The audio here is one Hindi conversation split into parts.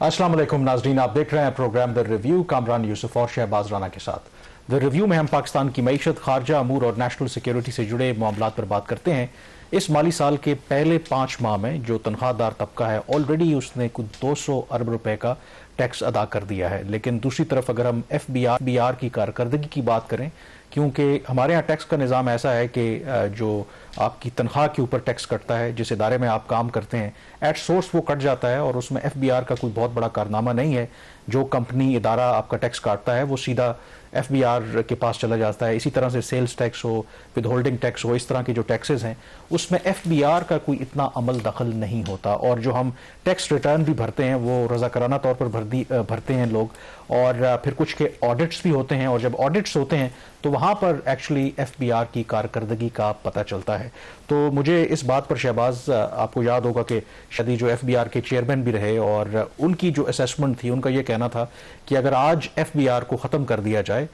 अस्सलाम वालेकुम नाजरीन, आप देख रहे हैं program the review Kamran Yusuf और शहबाज राना के साथ। द रिव्यू में हम पाकिस्तान की मईशत, खारजा अमूर और नेशनल सिक्योरिटी से जुड़े मामलात पर बात करते हैं। इस माली साल के पहले 5 माह में जो तनख्वाहदार तबका है ऑलरेडी उसने कुछ 200 अरब रुपए का टैक्स अदा कर दिया है। लेकिन दूसरी तरफ अगर हम FBR की कारकर्दगी की बात करें, क्योंकि हमारे यहाँ टैक्स का निज़ाम ऐसा है कि जो आपकी तनख्वाह के ऊपर टैक्स कटता है, जिस इदारे में आप काम करते हैं एट सोर्स वो कट जाता है और उसमें FBR का कोई बहुत बड़ा कारनामा नहीं है। जो कंपनी इदारा आपका टैक्स काटता है वो सीधा FBR के पास चला जाता है। इसी तरह से सेल्स टैक्स हो, विद होल्डिंग टैक्स हो, इस तरह के जो टैक्सेस हैं उसमें FBR का कोई इतना अमल दखल नहीं होता। और जो हम टैक्स रिटर्न भी भरते हैं वो रज़ाकाराना तौर पर भरते हैं लोग, और फिर कुछ के ऑडिट्स भी होते हैं, और जब ऑडिट्स होते हैं तो वहाँ पर एक्चुअली FBR की कारकर्दगी का पता चलता है। तो मुझे इस बात पर शहबाज, आपको याद होगा कि शादी जो FBR के चेयरमैन भी रहे और उनकी जो असेसमेंट थी, उनका ये कहना था कि अगर आज FBR को ख़त्म कर दिया जाए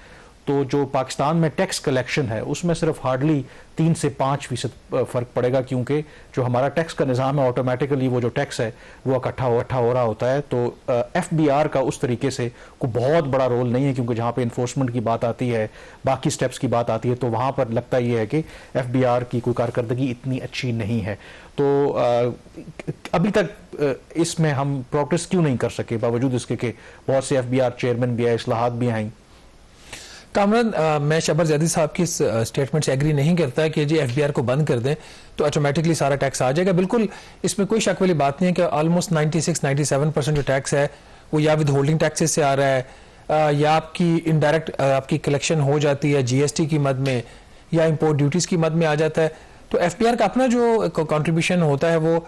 तो जो पाकिस्तान में टैक्स कलेक्शन है उसमें सिर्फ हार्डली 3 से 5% फ़र्क पड़ेगा, क्योंकि जो हमारा टैक्स का निज़ाम है ऑटोमेटिकली वो जो टैक्स है वो इकट्ठा हो रहा होता है। तो FBR का उस तरीके से कोई बहुत बड़ा रोल नहीं है, क्योंकि जहाँ पे इन्फोर्समेंट की बात आती है, बाकी स्टेप्स की बात आती है, तो वहाँ पर लगता ये है कि FBR की कोई कारकर्दगी इतनी अच्छी नहीं है। तो अभी तक इसमें हम प्रोग्रेस क्यों नहीं कर सके, बावजूद इसके कि बहुत से FBR चेयरमैन भी आए, इस्लाहात भी आई। कामरान, मैं शहबाज ज़ैदी साहब की स्टेटमेंट से एग्री नहीं करता कि जी FBR को बंद कर दें तो ऑटोमेटिकली सारा टैक्स आ जाएगा। बिल्कुल इसमें कोई शक वाली बात नहीं है कि ऑलमोस्ट 96-97% जो टैक्स है वो या विद होल्डिंग टैक्सेस से आ रहा है, या आपकी इनडायरेक्ट आपकी कलेक्शन हो जाती है GST की मद में, या इम्पोर्ट ड्यूटीज़ की मद में आ जाता है। तो FBR का अपना जो कॉन्ट्रीब्यूशन होता है वो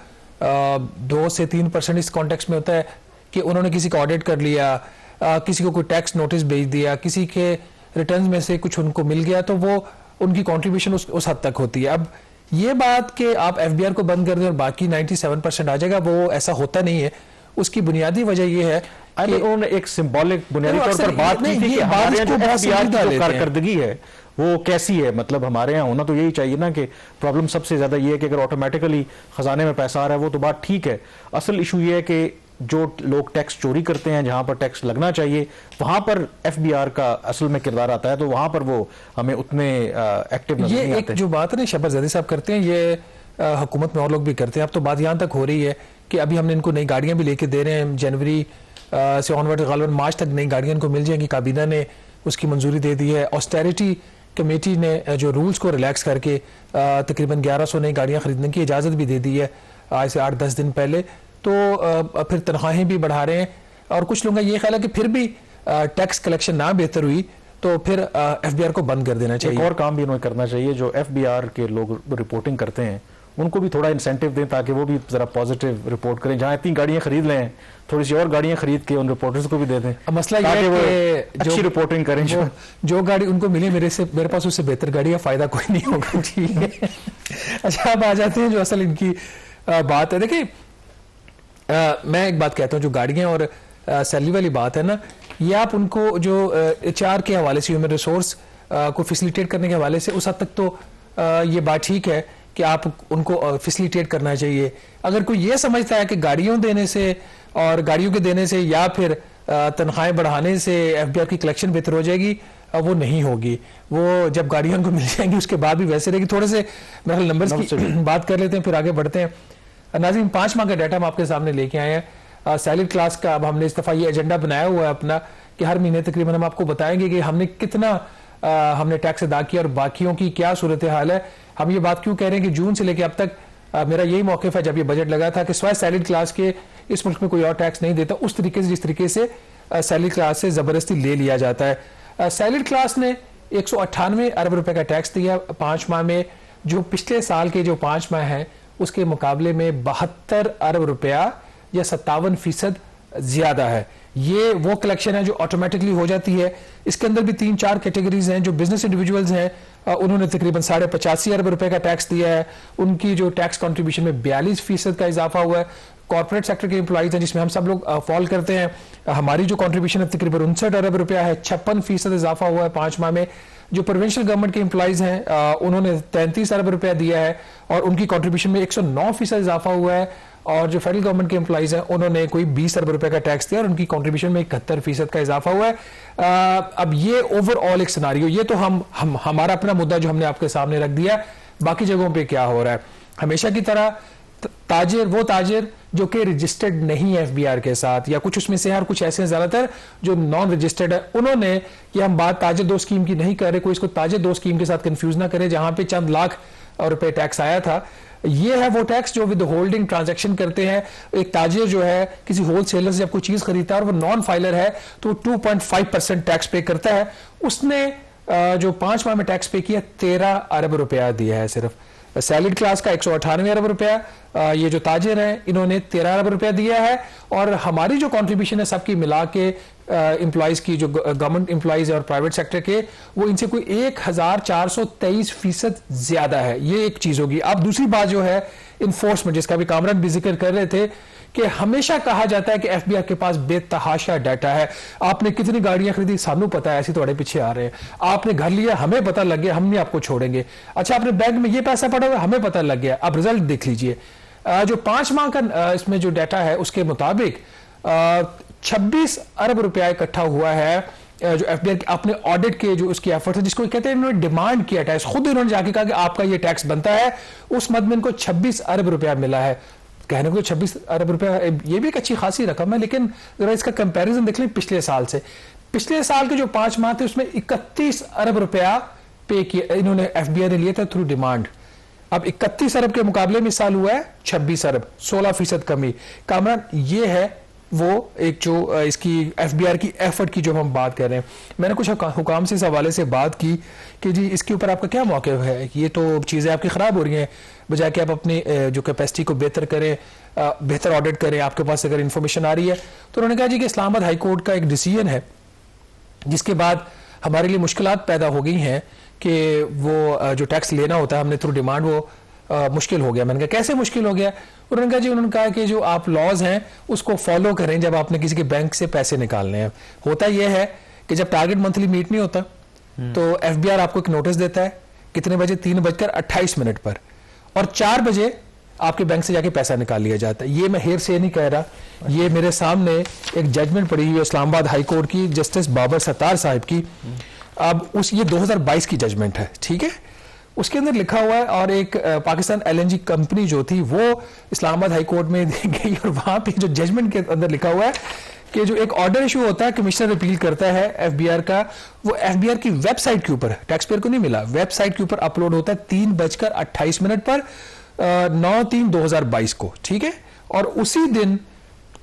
2 से 3% इस कॉन्टेक्स्ट में होता है कि उन्होंने किसी का ऑडिट कर लिया, किसी को कोई टैक्स नोटिस भेज दिया, किसी के रिटर्न्स में से कुछ उनको मिल गया, तो वो उनकी कंट्रीब्यूशन उस हद तक होती है। अब ये बात कि आप FBR को बंद कर दें और बाकी 97% आ जाएगा, वो ऐसा होता नहीं है। उसकी बुनियादी वजह ये है कि उन्होंने एक सिंबॉलिक बुनियादी तौर पर बात की थी कि हमारे यहाँ जो FBR की जो कारकर्दगी है वो कैसी है। मतलब हमारे यहाँ होना तो यही चाहिए ना कि प्रॉब्लम सबसे ज्यादा ये है कि अगर ऑटोमेटिकली खजाने में पैसा आ रहा है वो तो बात ठीक है। असल इशू ये है कि जो लोग टैक्स चोरी करते हैं, जहां पर टैक्स लगना चाहिए वहां पर FBR का असल में किरदार आता है, तो वहां पर वो हमें उतने एक्टिव नजर नहीं आते। जो बात है ना शहबाज ज़ैदी साहब करते हैं, ये हुकूमत में और लोग भी करते हैं। अब तो बात यहाँ तक हो रही है कि अभी हमने इनको नई गाड़ियां भी लेके दे रहे हैं, जनवरी से ऑनवर्ड गालिबन मार्च तक नई गाड़ियां इनको मिल जाएंगी। काबीना ने उसकी मंजूरी दे दी है। ऑस्टेरिटी कमेटी ने जो रूल्स को रिलैक्स करके तकरीबन 1100 नई गाड़ियां खरीदने की इजाज़त भी दे दी है आज से 8-10 दिन पहले। तो फिर तनख्वाहें भी बढ़ा रहे हैं, और कुछ लोगों का ये ख्याल है कि फिर भी टैक्स कलेक्शन ना बेहतर हुई तो फिर FBR को बंद कर देना चाहिए। एक और काम भी उन्हें करना चाहिए, जो FBR के लोग रिपोर्टिंग करते हैं उनको भी थोड़ा इंसेंटिव दें ताकि वो भी जरा पॉजिटिव रिपोर्ट करें। जहां इतनी गाड़ियां खरीद लें, थोड़ी सी और गाड़ियां खरीद के उन रिपोर्टर्स को भी दे दें। मसला ये है कि अच्छी रिपोर्टिंग करें। जो गाड़ी उनको मिले मेरे पास उससे बेहतर गाड़ी का फायदा कोई नहीं होगा। ठीक है। अच्छा, अब आ जाते हैं जो असल इनकी बात है। देखिए, मैं एक बात कहता हूँ, जो गाड़ियाँ और सैलरी वाली बात है ना, ये आप उनको जो HR के हवाले से, ह्यूमन रिसोर्स को फैसिलिटेट करने के हवाले से उस हद तक तो ये बात ठीक है कि आप उनको फैसिलिटेट करना चाहिए। अगर कोई ये समझता है कि गाड़ियों देने से और गाड़ियों के देने से या फिर तनख्वाहें बढ़ाने से FBR की कलेक्शन बेहतर हो जाएगी, वो नहीं होगी। वो जब गाड़ियों को मिल जाएंगी उसके बाद भी वैसे रहेगी। थोड़े से मेरे नंबर्स की बात कर लेते हैं, फिर आगे बढ़ते हैं। नाज़रीन, 5 माह का डाटा हम आपके सामने लेके आए हैं। सैलरी क्लास का अब हमने इस दफ़ा ये एजेंडा बनाया हुआ है अपना कि हर महीने तकरीबन हम आपको बताएंगे कि हमने कितना हमने टैक्स अदा किया और बाकियों की क्या सूरत हाल है। हम ये बात क्यों कह रहे हैं कि जून से लेकर अब तक मेरा यही मौक़िफ़ है, जब ये बजट लगा था, कि स्वाय सैलरी क्लास के इस मुल्क में कोई और टैक्स नहीं देता उस तरीके से जिस तरीके से सैलरी क्लास से ज़बरदस्ती ले लिया जाता है। सैलरी क्लास ने 198 अरब रुपए का टैक्स दिया 5 माह में, जो पिछले साल के जो 5 माह हैं उसके मुकाबले में 72 अरब रुपया या 57% ज्यादा है। ये वो कलेक्शन है जो ऑटोमेटिकली हो जाती है। इसके अंदर भी 3-4 कैटेगरीज हैं। जो बिजनेस इंडिविजुअल्स हैं उन्होंने तकरीबन 85.5 अरब रुपए का टैक्स दिया है, उनकी जो टैक्स कंट्रीब्यूशन में 42% का इजाफा हुआ है। कॉर्पोरेट सेक्टर के एम्प्लॉइज हैं जिसमें हम सब लोग फॉल करते हैं, हमारी जो कंट्रीब्यूशन है तकरीबन 59 अरब रुपया है, 56% इजाफा हुआ है 5 माह में। जो प्रोविंशियल गवर्नमेंट के एम्प्लॉइज हैं उन्होंने 33 अरब रुपया दिया है और उनकी कंट्रीब्यूशन में 109% इजाफा हुआ है। और जो फेडरल गवर्नमेंट के एम्प्लॉइज हैं उन्होंने कोई 20 अरब रुपए का टैक्स दिया और उनकी कंट्रीब्यूशन में 71% का इजाफा हुआ है। अब ये ओवरऑल एक सिनारियो, ये तो हमारा अपना मुद्दा जो हमने आपके सामने रख दिया, बाकी जगहों पे क्या हो रहा है। हमेशा की तरह वो ताजिर जो कि रजिस्टर्ड नहीं है एफबीआर के साथ, या कुछ उसमें से हैं और कुछ ऐसे हैं ज्यादातर जो नॉन रजिस्टर्ड है, उन्होंने, ये हम बात ताजिर दो स्कीम की नहीं कर रहे, कोई इसको ताजिर दो स्कीम के साथ कंफ्यूज ना करे जहां पे चंद लाख रुपए टैक्स आया था। ये है वो टैक्स जो विद होल्डिंग ट्रांजैक्शन करते हैं। एक ताजिर जो है किसी होलसेलर से जब कोई चीज खरीदता है और वो नॉन फाइलर है तो 2.5% टैक्स पे करता है। उसने जो 5 माह में टैक्स पे किया 13 अरब रुपया दिया है सिर्फ। सैलरीड क्लास का 198 अरब रुपया, ये जो ताजिर हैं इन्होंने 13 अरब रुपया दिया है। और हमारी जो कंट्रीब्यूशन है सबकी मिला के एम्प्लॉइज की, जो गवर्नमेंट एम्प्लॉइज और प्राइवेट सेक्टर के, वो इनसे कोई 1423% ज्यादा है। ये एक चीज होगी। अब दूसरी बात जो है इन्फोर्समेंट, जिसका भी कामरान भी जिक्र कर रहे थे कि हमेशा कहा जाता है कि एफबीआर के पास बेतहाशा डाटा है। आपने कितनी गाड़ियां खरीदी सानू पता है, ऐसे थोड़े पीछे आ रहे हैं। आपने घर लिया हमें पता लग गया, हम नहीं आपको छोड़ेंगे। अच्छा, आपने बैंक में ये पैसा पड़ा हुआ हमें पता लग गया, अब रिजल्ट देख लीजिए। जो 5 माह का इसमें जो डाटा है उसके मुताबिक 26 अरब रुपया इकट्ठा हुआ है जो एफबीआर अपने ऑडिट के जो उसकी एफर्ट है, जिसको कहते हैं इन्होंने डिमांड किया टैक्स, खुद इन्होंने जाके कहा कि आपका ये टैक्स बनता है। उस मद में इनको 26 अरब रुपया मिला है। कहने को 26 अरब रुपया ये भी एक अच्छी खासी रकम है, लेकिन जरा इसका कंपैरिजन देख लें पिछले साल से। पिछले साल के जो 5 माह थे उसमें 31 अरब रुपया पे किया इन्होंने, एफबीआई ने लिया था थ्रू डिमांड। अब 31 अरब के मुकाबले में इस साल हुआ है 26 अरब, 16% कमी। कामरान, ये है वो एक जो इसकी एफबीआर की एफर्ट की जो हम बात कर रहे हैं। मैंने कुछ हुकाम से इस हवाले से बात की कि जी इसके ऊपर आपका क्या मौक़िफ़ है, ये तो चीज़ें आपकी ख़राब हो रही हैं, बजाय कि आप अपनी जो कैपेसिटी को बेहतर करें, बेहतर ऑडिट करें, आपके पास अगर इन्फॉर्मेशन आ रही है। तो उन्होंने कहा जी कि इस्लामाबाद हाई कोर्ट का एक डिसीजन है जिसके बाद हमारे लिए मुश्किलात पैदा हो गई हैं कि वो जो टैक्स लेना होता है हमने थ्रू डिमांड, वो मुश्किल हो गया। मैंने कहा कैसे मुश्किल हो गया? उन्होंने कहा जी, उन्होंने कहा कि जो आप लॉज हैं उसको फॉलो करें जब आपने किसी के बैंक से पैसे निकालने हैं। होता यह है कि जब टारगेट मंथली मीट नहीं होता तो एफबीआर आपको एक नोटिस देता है कितने बजे, 3:28 पर, और 4 बजे आपके बैंक से जाके पैसा निकाल लिया जाता है। ये मैं हेर से नहीं कह रहा, ये मेरे सामने एक जजमेंट पड़ी हुई है इस्लामाबाद हाई कोर्ट की, जस्टिस बाबर सत्तार साहब की। अब ये 2022 की जजमेंट है, ठीक है। उसके अंदर लिखा हुआ है, और एक पाकिस्तान एलएनजी कंपनी जो थी वो इस्लामाबाद हाई कोर्ट में गई, और वहां पे जो जजमेंट के अंदर लिखा हुआ है कि जो एक ऑर्डर इशू होता है, कमिश्नर अपील करता है एफबीआर का, वो एफबीआर की वेबसाइट के ऊपर, टैक्स पेयर को नहीं मिला, वेबसाइट के ऊपर अपलोड होता है 3:28 पर 9/3/2022 को, ठीक है। और उसी दिन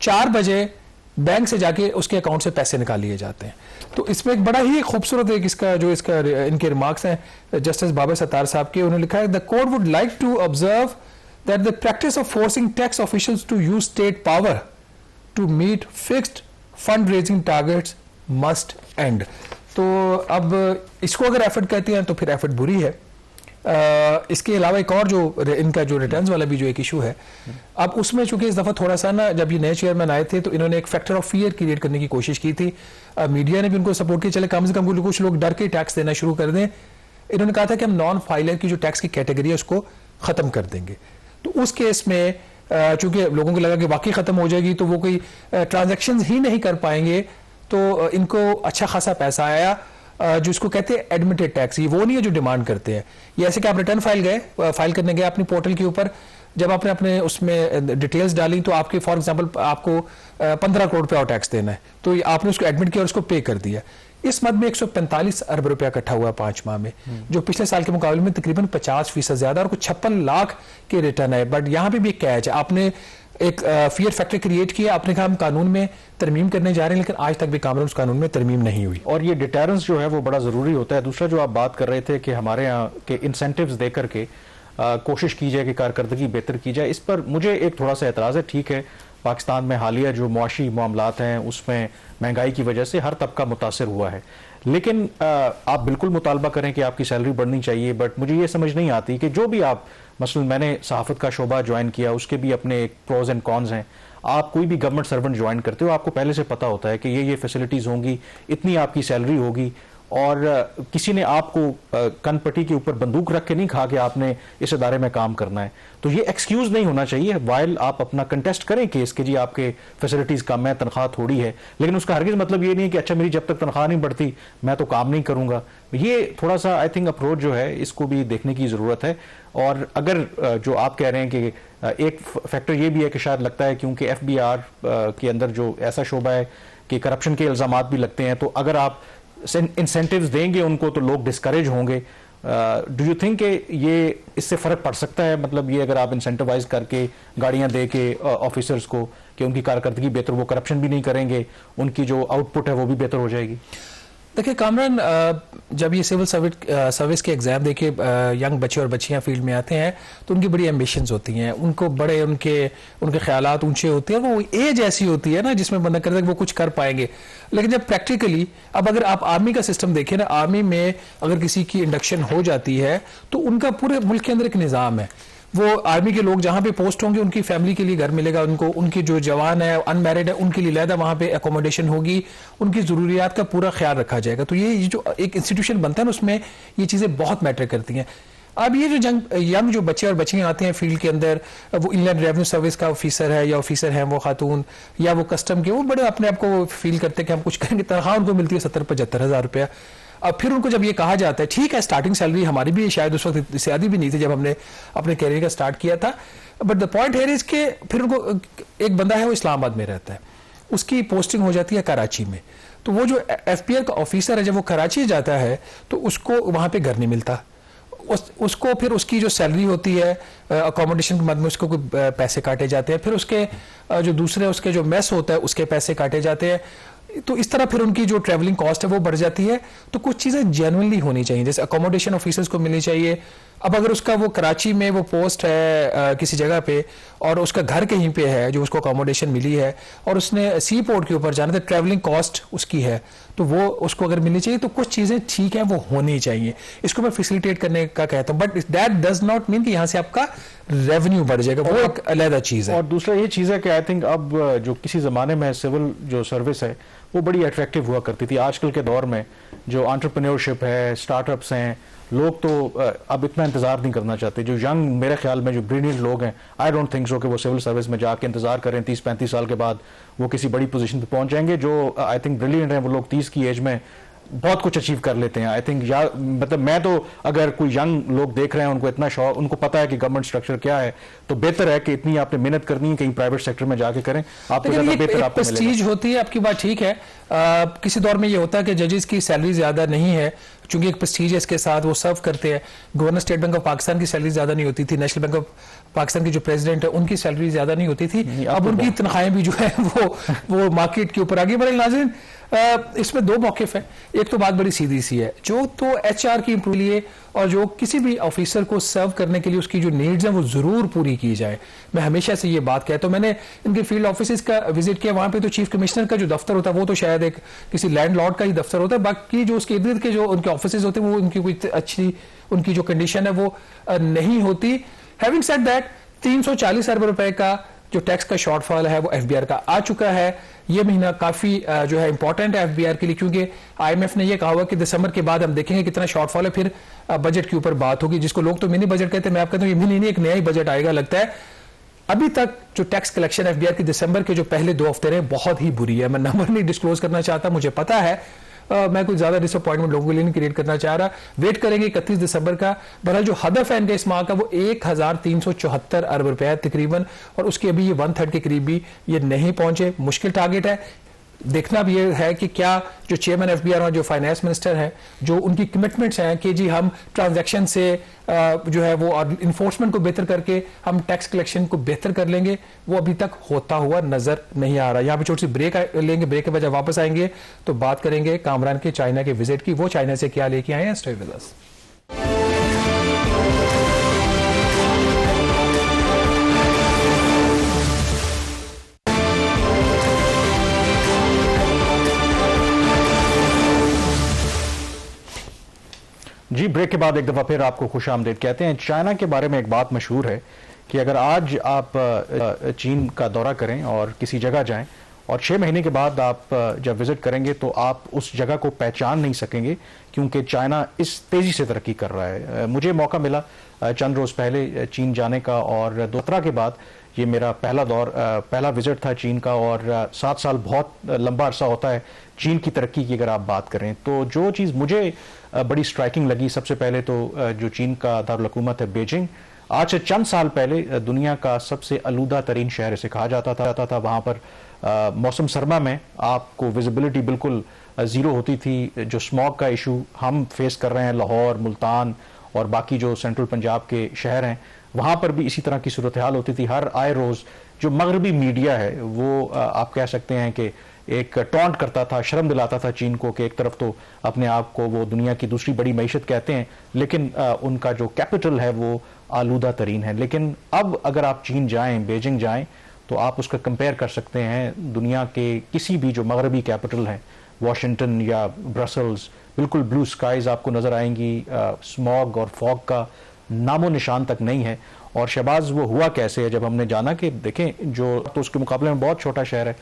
4 बजे बैंक से जाके उसके अकाउंट से पैसे निकाल लिए जाते हैं। तो इसमें एक बड़ा ही खूबसूरत एक इसका इनके रिमार्क्स हैं जस्टिस बाबर सत्तार साहब के। उन्होंने लिखा है, the court would like to observe that the practice of forcing tax officials to use state power to meet fixed fund raising targets must end. तो अब इसको अगर एफर्ट कहते हैं तो फिर एफर्ट बुरी है। इसके अलावा एक और जो इनका जो रिटर्न्स वाला भी जो एक इशू है, अब उसमें चूंकि इस दफा थोड़ा सा ना, जब ये नए चेयरमैन आए थे तो इन्होंने एक फैक्टर ऑफ फियर क्रिएट करने की कोशिश की थी। मीडिया ने भी उनको सपोर्ट किया, चले कम से कम कुछ लोग डर के टैक्स देना शुरू कर दें। इन्होंने कहा था कि हम नॉन फाइलर की जो टैक्स की कैटेगरी है उसको खत्म कर देंगे। तो उस केस में चूंकि लोगों को लगा कि वाकई खत्म हो जाएगी तो वो कोई ट्रांजेक्शन ही नहीं कर पाएंगे, तो इनको अच्छा खासा पैसा आया जो इसको कहते हैं एडमिटेड टैक्स। ये वो नहीं है जो डिमांड करते हैं। ये ऐसे कि आप रिटर्न फाइल करने गए अपनी पोर्टल के ऊपर, जब आपने अपने उसमें डिटेल्स डाली तो आपके फॉर एग्जांपल आपको 15 करोड़ रुपया टैक्स देना है, तो आपने उसको एडमिट किया और उसको पे कर दिया। इस मद में 145 अरब रुपया इकट्ठा हुआ 5 माह में, जो पिछले साल के मुकाबले में तकरीबन 50% ज्यादा, और कुछ 56 लाख के रिटर्न है। बट यहाँ पे भी एक कैच है, आपने एक फियर फैक्टर क्रिएट किया, आपने कहा हम कानून में तरमीम करने जा रहे हैं, लेकिन आज तक भी कामरान उस कानून में तरमीम नहीं हुई। और ये डिटेरेंस जो है वो बड़ा जरूरी होता है। दूसरा जो आप बात कर रहे थे कि हमारे यहाँ के इंसेंटिव्स दे करके कोशिश की जाए कि कारकर्दगी बेहतर की जाए, इस पर मुझे एक थोड़ा सा एतराज़ है। ठीक है, पाकिस्तान में हालिया जो मुआशी मामलात हैं उसमें महंगाई की वजह से हर तबका मुतासर हुआ है, लेकिन आप बिल्कुल मुतालबा करें कि आपकी सैलरी बढ़नी चाहिए, बट मुझे ये समझ नहीं आती कि जो भी आप, मसलन मैंने सहाफ़त का शोबा ज्वाइन किया, उसके भी अपने एक प्रोज एंड कॉन्स हैं। आप कोई भी गवर्नमेंट सर्वेंट ज्वाइन करते हो, आपको पहले से पता होता है कि ये फैसिलिटीज़ होंगी, इतनी आपकी सैलरी होगी, और किसी ने आपको कनपट्टी के ऊपर बंदूक रख के नहीं कहा कि आपने इस इदारे में काम करना है, तो ये एक्सक्यूज नहीं होना चाहिए। वाइल आप अपना कंटेस्ट करें केस के जी आपके फैसिलिटीज कम है, तनख्वाह थोड़ी है, लेकिन उसका हरगिज मतलब ये नहीं कि अच्छा मेरी जब तक तनख्वाह नहीं बढ़ती मैं तो काम नहीं करूंगा। ये थोड़ा सा आई थिंक अप्रोच जो है इसको भी देखने की जरूरत है। और अगर जो आप कह रहे हैं कि एक फैक्टर ये भी है कि शायद लगता है क्योंकि FBI के अंदर जो ऐसा शोबा है कि करप्शन के इल्जामात भी लगते हैं, तो अगर आप इंसेंटिव्स देंगे उनको तो लोग डिस्करेज होंगे। डू यू थिंक ये इससे फर्क पड़ सकता है? मतलब ये अगर आप इंसेंटिवाइज करके गाड़ियां दे के ऑफिसर्स को कि उनकी कारकर्दगी बेहतर, वो करप्शन भी नहीं करेंगे, उनकी जो आउटपुट है वो भी बेहतर हो जाएगी। देखिए कामरान, जब ये सिविल सर्विस के एग्जाम देके यंग बच्चे और बच्चियां फील्ड में आते हैं तो उनकी बड़ी एम्बिशंस होती हैं, उनको बड़े उनके ख्यालात ऊंचे होते हैं, वो एज ऐसी होती है ना जिसमें बंदा करता है कि वो कुछ कर पाएंगे। लेकिन जब प्रैक्टिकली, अब अगर आप आर्मी का सिस्टम देखें ना, आर्मी में अगर किसी की इंडक्शन हो जाती है तो उनका पूरे मुल्क के अंदर एक निज़ाम है। वो आर्मी के लोग जहां पे पोस्ट होंगे उनकी फैमिली के लिए घर मिलेगा उनको, उनके जो जवान है अनमैरिड है उनके लिए अलहदा वहां पे एकोमोडेशन होगी, उनकी जरूरियात का पूरा ख्याल रखा जाएगा। तो ये जो एक इंस्टीट्यूशन बनता है ना उसमें ये चीजें बहुत मैटर करती हैं। अब ये जो यंग जो बच्चे और बच्चियां आते हैं फील्ड के अंदर, वो इनलैंड रेवेन्यू सर्विस का ऑफिसर है या ऑफिसर है वो खातून, या वो कस्टम के, वो बड़े अपने आप को फील करते हैं कि हम कुछ करेंगे। तनख्वाह उनको मिलती है 70-75 हज़ार रुपया। अब फिर उनको जब ये कहा जाता है, ठीक है स्टार्टिंग सैलरी हमारी भी शायद उस वक्त ज्यादा भी नहीं थी जब हमने अपने कैरियर का स्टार्ट किया था, but the point here is के फिर उनको, एक बंदा है वो इस्लामाबाद में रहता है, उसकी पोस्टिंग हो जाती है कराची में, तो वो जो FPR का ऑफिसर है जब वो कराची जाता है तो उसको वहां पे घर नहीं मिलता, उसको फिर उसकी जो सैलरी होती है अकोमोडेशन के मद में उसको पैसे काटे जाते हैं, फिर उसके जो दूसरे उसके जो मेस होता है उसके पैसे काटे जाते हैं। तो इस तरह फिर उनकी जो ट्रैवलिंग कॉस्ट है वो बढ़ जाती है। तो कुछ चीज़ें जेन्युइनली होनी चाहिए, जैसे अकोमोडेशन ऑफिसर्स को मिलनी चाहिए। अब अगर उसका वो कराची में वो पोस्ट है किसी जगह पे और उसका घर कहीं पे है जो उसको अकोमोडेशन मिली है और उसने सी पोर्ट के ऊपर जाना, तो ट्रैवलिंग कॉस्ट उसकी है, तो वो उसको अगर मिलनी चाहिए। तो कुछ चीज़ें ठीक है वो होनी चाहिए, इसको मैं फैसिलिटेट करने का कहता हूँ, but that does not mean कि यहाँ से आपका रेवेन्यू बढ़ जाएगा, वो एक अलग चीज़ है। और दूसरा ये चीज़ है कि आई थिंक अब जो किसी ज़माने में सिविल जो सर्विस है वो बड़ी अट्रैक्टिव हुआ करती थी। आजकल के दौर में जो एंटरप्रेन्योरशिप है, स्टार्टअप्स हैं, लोग तो अब इतना इंतजार नहीं करना चाहते। जो यंग, मेरे ख्याल में जो ब्रिलियंट लोग हैं, आई डोंट थिंक सो कि वो सिविल सर्विस में जाके इंतजार करें 30-35 साल के बाद वो किसी बड़ी पोजीशन पे पहुंच जाएंगे। जो आई थिंक ब्रिलियंट हैं वो लोग 30 की एज में बहुत कुछ अचीव कर लेते हैं। आई थिंक या मतलब मैं तो, अगर कोई यंग लोग देख रहे हैं उनको इतना शौक, उनको पता है कि गवर्नमेंट स्ट्रक्चर क्या है, तो बेहतर है कि इतनी आपने मेहनत करनी है कहीं प्राइवेट सेक्टर में जाके करें, आपको ज्यादा बेहतर आपको मिलेगा। चीज होती है, आपकी बात ठीक है। किसी दौर में ये होता है कि जजेस की सैलरी ज्यादा नहीं है, चूंकि एक प्रेस्टीजियस के साथ वो सर्व करते हैं। Governor state bank of Pakistan की सैलरी ज्यादा नहीं होती थी, नेशनल बैंक ऑफ पाकिस्तान की जो प्रेसिडेंट है उनकी सैलरी ज्यादा नहीं होती थी। अब उनकी तनख्वाहें भी जो है वो मार्केट के ऊपर आगे बढ़े। नाज़रीन, इसमें दो मौक़िफ़ है। एक तो बात बड़ी सीधी सी है, जो तो HR की इम्प्रूव लिए और जो किसी भी ऑफिसर को सर्व करने के लिए उसकी जो नीड्स हैं वो जरूर पूरी की जाए। मैं हमेशा से ये बात कहता हूँ। मैंने इनके फील्ड ऑफिस का विजिट किया, वहां पे तो चीफ कमिश्नर का जो दफ्तर होता है वो तो शायद एक किसी लैंडलॉर्ड का ही दफ्तर होता है, बाकी जो उसके इर्द गिर्द के जो उनके ऑफिस होते हैं वो उनकी कोई अच्छी उनकी जो कंडीशन है वो नहीं होती। हैविंग सेड दैट, 340 अरब रुपए का जो टैक्स का शॉर्टफॉल है वो FBR का आ चुका है। ये महीना काफी जो है इंपॉर्टेंट है FBR के लिए, क्योंकि IMF ने ये कहा हुआ कि दिसंबर के बाद हम देखेंगे कितना शॉर्टफॉल है, फिर बजट के ऊपर बात होगी, जिसको लोग तो मिनी बजट कहते हैं। मैं आपको कहता हूँ ये मिनी नहीं, एक नया ही बजट आएगा लगता है। अभी तक जो टैक्स कलेक्शन FBR की दिसंबर के जो पहले 2 हफ्ते रहे बहुत ही बुरी है। मैं नंबर नहीं डिस्क्लोज करना चाहता, मुझे पता है, मैं कुछ ज्यादा डिसअपॉइंटमेंट लोगों के लिए नहीं क्रिएट करना चाह रहा। वेट करेंगे 31 दिसंबर का। बहरहाल जो हदफ है इनका इस माह का वो 1374 अरब रुपए है तकरीबन, और उसके अभी ये 1/3 के करीब भी ये नहीं पहुंचे। मुश्किल टारगेट है। देखना भी ये है कि क्या जो चेयरमैन FBR और जो फाइनेंस मिनिस्टर हैं, जो उनकी कमिटमेंट्स हैं कि जी हम ट्रांजैक्शन से जो है वो और इन्फोर्समेंट को बेहतर करके हम टैक्स कलेक्शन को बेहतर कर लेंगे, वो अभी तक होता हुआ नजर नहीं आ रहा। यहाँ पे छोटी सी ब्रेक लेंगे, ब्रेक के बाद जब वापस आएंगे तो बात करेंगे कामरान के चाइना के विजिट की, वो चाइना से क्या लेके आए हैं। Stay with us. जी, ब्रेक के बाद एक दफ़ा फिर आपको खुश आमदीद कहते हैं। चाइना के बारे में एक बात मशहूर है कि अगर आज आप चीन का दौरा करें और किसी जगह जाएं और 6 महीने के बाद आप जब विजिट करेंगे तो आप उस जगह को पहचान नहीं सकेंगे, क्योंकि चाइना इस तेजी से तरक्की कर रहा है। मुझे मौका मिला चंद रोज पहले चीन जाने का, और 2017 के बाद ये मेरा पहला विजिट था चीन का, और 7 साल बहुत लंबा अरसा होता है चीन की तरक्की की अगर आप बात करें तो। जो चीज़ मुझे बड़ी स्ट्राइकिंग लगी, सबसे पहले तो जो चीन का दारुल हुकूमत है बीजिंग, आज से चंद साल पहले दुनिया का सबसे आलूदा तरीन शहर इसे कहा जाता था। वहाँ पर मौसम सरमा में आपको विजिबिलिटी बिल्कुल ज़ीरो होती थी। जो स्मॉग का इशू हम फेस कर रहे हैं लाहौर, मुल्तान और बाकी जो सेंट्रल पंजाब के शहर हैं, वहाँ पर भी इसी तरह की सूरत हाल होती थी। हर आए रोज़ जो मगरबी मीडिया है वो आप कह सकते हैं कि एक टॉन्ट करता था, शर्म दिलाता था चीन को कि एक तरफ तो अपने आप को वो दुनिया की दूसरी बड़ी मईशत कहते हैं, लेकिन उनका जो कैपिटल है वो आलूदा तरीन है। लेकिन अब अगर आप चीन जाएं, बीजिंग जाएं, तो आप उसका कंपेयर कर सकते हैं दुनिया के किसी भी जो मगरबी कैपिटल हैं, वाशिंगटन या ब्रसल्स, बिल्कुल ब्लू स्काइज आपको नज़र आएंगी, स्मॉग और फॉग का नामो निशान तक नहीं है। और शहबाज वो हुआ कैसे है, जब हमने जाना कि देखें जो तो उसके मुकाबले में बहुत छोटा शहर है,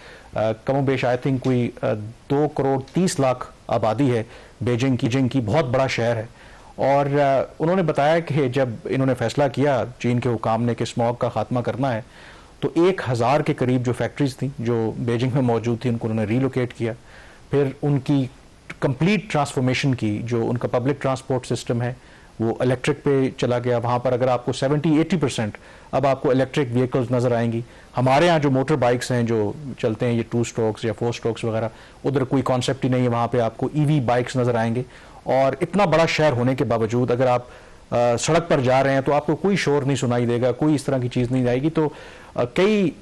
कमो बेश आई थिंक कोई 2 करोड़ 30 लाख आबादी है बीजिंग की बहुत बड़ा शहर है। और उन्होंने बताया कि जब इन्होंने फैसला किया चीन के हुकाम ने कि स्मॉग का खात्मा करना है, तो 1000 के करीब जो फैक्ट्रीज थी जो बीजिंग में मौजूद थी उनको उन्होंने रीलोकेट किया। फिर उनकी कंप्लीट ट्रांसफॉर्मेशन की, जो उनका पब्लिक ट्रांसपोर्ट सिस्टम है वो इलेक्ट्रिक पे चला गया। वहाँ पर अगर आपको 70-80% अब आपको इलेक्ट्रिक व्हीकल्स नज़र आएंगी। हमारे यहाँ जो मोटर बाइक्स हैं जो चलते हैं, ये 2 स्ट्रोक्स या 4 स्ट्रोक्स वगैरह, उधर कोई कॉन्सेप्ट ही नहीं है। वहाँ पे आपको ईवी बाइक्स नज़र आएंगे। और इतना बड़ा शहर होने के बावजूद अगर आप सड़क पर जा रहे हैं तो आपको कोई शोर नहीं सुनाई देगा, कोई इस तरह की चीज़ नहीं आएगी। तो कई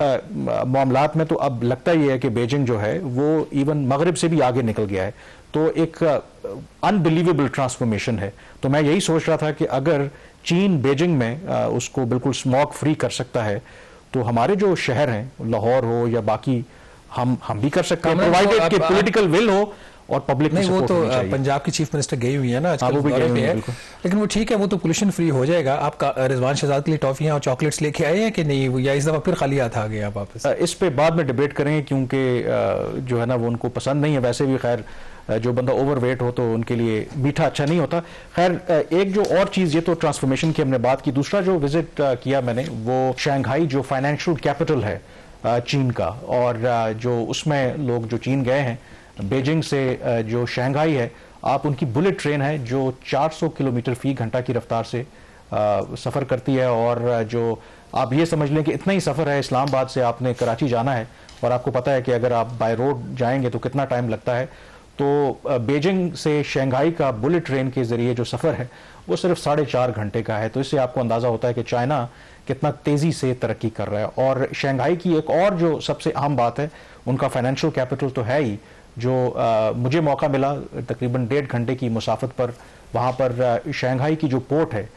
मामलात में तो अब लगता ही है कि बीजिंग जो है वो इवन मगरिब से भी आगे निकल गया है। तो एक अनबिलीवेबल ट्रांसफॉर्मेशन है। तो मैं यही सोच रहा था कि अगर चीन बीजिंग में उसको बिल्कुल स्मॉग फ्री कर सकता है, तो हमारे जो शहर हैं, लाहौर हो या बाकी, हम भी कर सकते हैं, प्रोवाइडेड कि पॉलिटिकल विल हो और पब्लिक नहीं। वो तो पंजाब की चीफ मिनिस्टर गई हुई है ना आजकल, वो भी गई हुई है, लेकिन वो ठीक है, वो तो पोल्यूशन फ्री हो जाएगा। आपका रिजवान शहजाद के लिए टॉफियां और चॉकलेट्स लेके आए हैं कि नहीं, या इस दफा फिर खाली हाथ आ गए आप वापस? इस पे बाद में डिबेट करेंगे, क्योंकि जो है ना वो उनको पसंद नहीं है। वैसे भी खैर जो बंदा ओवरवेट हो तो उनके लिए मीठा अच्छा नहीं होता। खैर एक जो और चीज़, ये तो ट्रांसफॉर्मेशन की हमने बात की। दूसरा जो विजिट किया मैंने वो शंघाई, जो फाइनेंशियल कैपिटल है चीन का, और जो उसमें लोग जो चीन गए हैं बीजिंग से, जो शंघाई है, आप उनकी बुलेट ट्रेन है जो 400 किलोमीटर फी घंटा की रफ्तार से सफ़र करती है। और जो आप ये समझ लें कि इतना ही सफ़र है, इस्लामाबाद से आपने कराची जाना है और आपको पता है कि अगर आप बाय रोड जाएंगे तो कितना टाइम लगता है। तो बीजिंग से शंघाई का बुलेट ट्रेन के ज़रिए जो सफ़र है वो सिर्फ 4.5 घंटे का है। तो इससे आपको अंदाज़ा होता है कि चाइना कितना तेज़ी से तरक्की कर रहा है। और शंघाई की एक और जो सबसे अहम बात है, उनका फाइनेंशियल कैपिटल तो है ही। जो मुझे मौका मिला तकरीबन 1.5 घंटे की मुसाफत पर, वहाँ पर शंघाई की जो पोर्ट है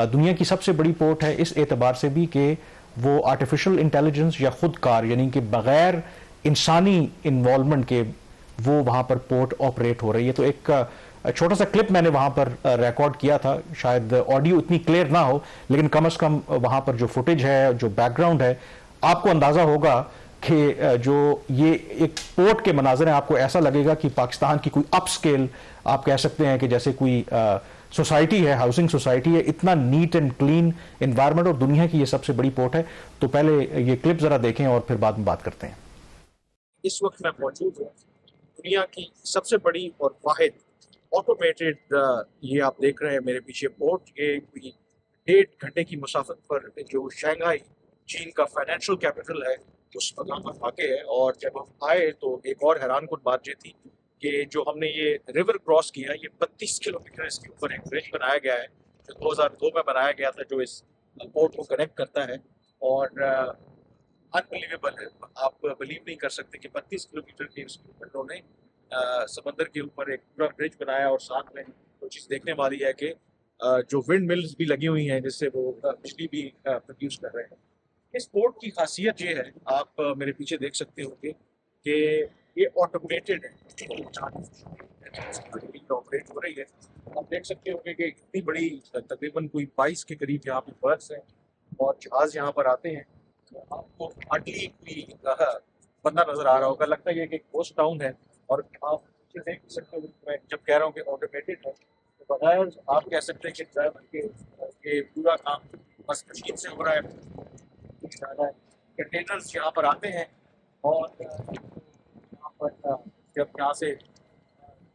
दुनिया की सबसे बड़ी पोर्ट है, इस एतबार से भी कि वो आर्टिफिशियल इंटेलिजेंस या खुदकार, यानी कि बग़ैर इंसानी इन्वॉल्वमेंट के वो वहाँ पर पोर्ट ऑपरेट हो रही है। तो एक छोटा सा क्लिप मैंने वहाँ पर रिकॉर्ड किया था। शायद ऑडियो इतनी क्लियर ना हो, लेकिन कम से कम वहाँ पर जो फुटेज है, जो बैकग्राउंड है, आपको अंदाज़ा होगा कि जो ये एक पोर्ट के मनाज़र हैं, आपको ऐसा लगेगा कि पाकिस्तान की कोई अपस्केल, आप कह सकते हैं कि जैसे कोई सोसाइटी है, हाउसिंग सोसाइटी है। इतना नीट एंड क्लीन एनवायरनमेंट, और दुनिया की ये सबसे बड़ी पोर्ट है। तो पहले ये क्लिप ज़रा देखें और फिर बाद में बात करते हैं। इस वक्त मैं मौजूद हूँ दुनिया की सबसे बड़ी और वाहिद ऑटोमेटेड, ये आप देख रहे हैं मेरे पीछे पोर्ट, ये कोई 1.5 घंटे की मुसाफत पर जो शंघाई चीन का फाइनेंशियल कैपिटल है उस मकाम पर वाक़ है। और जब हम आए तो एक और हैरानकुन बात ये थी कि जो हमने ये रिवर क्रॉस किया, ये 32 किलोमीटर इसके ऊपर एक ब्रिज बनाया गया है जो 2002 में बनाया गया था, जो इस पोर्ट को कनेक्ट करता है। और अनबिलीवेबल है, आप बिलीव नहीं कर सकते कि 32 किलोमीटर के उसके ऊपर उन्होंने समंदर के ऊपर एक पूरा ब्रिज बनाया। और साथ में वो चीज़ देखने वाली है कि जो विंड मिल्स भी लगी हुई हैं जिससे वो बिजली भी प्रोड्यूस कर रहे हैं। इस पोर्ट की खासियत ये है, आप मेरे पीछे देख सकते होंगे कि ये ऑटोमेटेड है, ऑपरेट हो रही है। आप देख सकते होंगे कि इतनी बड़ी, तकरीबन कोई 22 के करीब यहाँ पे बर्थ हैं और जहाज यहाँ पर आते हैं। तो आपको हार्डली कोई बंदा नजर आ रहा होगा, लगता है ये कि गोस्ट टाउन है। और आप देख सकते हो, मैं जब कह रहा हूँ कि ऑटोमेटेड है तो बगैर आप कह सकते हैं कि ड्राइवर के ये पूरा काम बस मशीन से हो रहा है। कंटेनर्स यहाँ पर आते हैं और यहाँ पर जब यहाँ से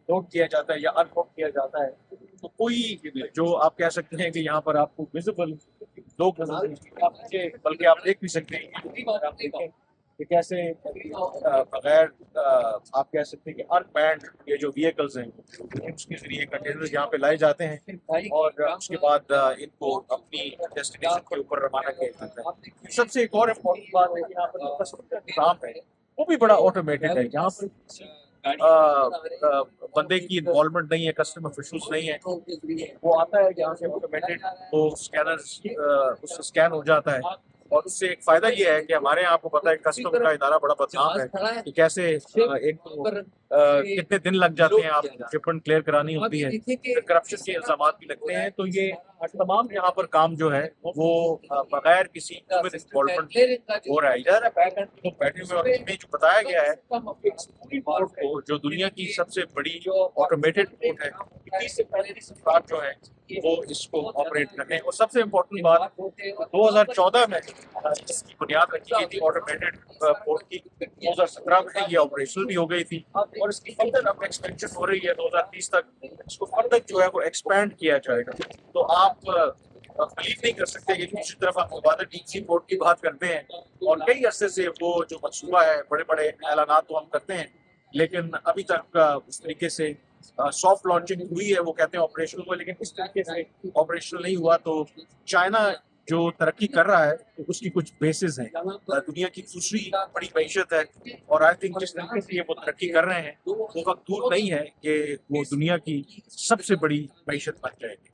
लोड किया जाता है या अनलोड किया जाता है तो कोई जो आप कह सकते हैं कि यहाँ पर आपको विजिबल लोग नजर नहीं आते, बल्कि आप देख भी सकते हैं आप देखें कि कैसे बगैर आप कह सकते हैं कि अनमैन्ड ये जो व्हीकल्स हैं उसके जरिए कंटेनर यहाँ पे लाए जाते हैं और उसके बाद इनको अपनी डेस्टिनेशन के ऊपर रवाना किया जाता है। सबसे एक और इम्पोर्टेंट बात है कि यहाँ पर जो कस्टमर का निज़ाम है वो भी बड़ा ऑटोमेटेड है। यहाँ पर बंदे की इन्वॉल्वमेंट नहीं है, कस्टमर ऑफिशियल्स नहीं है, वो आता है यहाँ से ऑटोमेटेड, वो स्कैनर उससे स्कैन हो जाता है। और उससे एक फायदा ये है कि हमारे यहाँ आपको पता है कस्टम का इदारा बड़ा बदनाम है कि कैसे एक कितने दिन लग जाते हैं, आप शिपमेंट क्लियर करानी होती है, करप्शन के इल्जाम भी लगते हैं। तो ये तमाम यहाँ पर काम जो है वो बगैर किसी ह्यूमन इन्वॉल्वमेंट हो रहा है। इधर तो बैठे हुए और इसमें जो बताया गया है पूरी पोर्ट को, जो दुनिया की सबसे बड़ी ऑटोमेटेड पोर्ट है, 30 से 35 अफराद जो है वो इसको ऑपरेट कर रहे हैं। और सबसे इम्पोर्टेंट बात 2014 में इसकी बुनियाद रखी गई थी ऑटोमेटेड पोर्ट की, 2017 में ये ऑपरेशनल भी हो गई थी और इसकी फर्दर अब एक्सपेंशन हो रही है 2030 तक, इसको फर्दर जो है वो एक्सपैंड किया जाएगा। तो आप बिलीव नहीं कर सकते कि दूसरी तरफ आप मुबादल डीप सी पोर्ट की बात करते हैं और कई अरसे से वो जो मनसूबा है, बड़े बड़े ऐलानात तो हम करते हैं लेकिन अभी तक उस तरीके से सॉफ्ट लॉन्चिंग हुई है, वो कहते हैं ऑपरेशनल हुआ, लेकिन इस तरीके से ऑपरेशनल नहीं हुआ। तो चाइना जो तरक्की कर रहा है तो उसकी कुछ बेसिस हैं, दुनिया की दूसरी बड़ी मैशत है और आई थिंक जिस तरीके से ये वो तरक्की कर रहे हैं वो वक्त दूर नहीं है कि वो दुनिया की सबसे बड़ी मैशत बन जाएगी।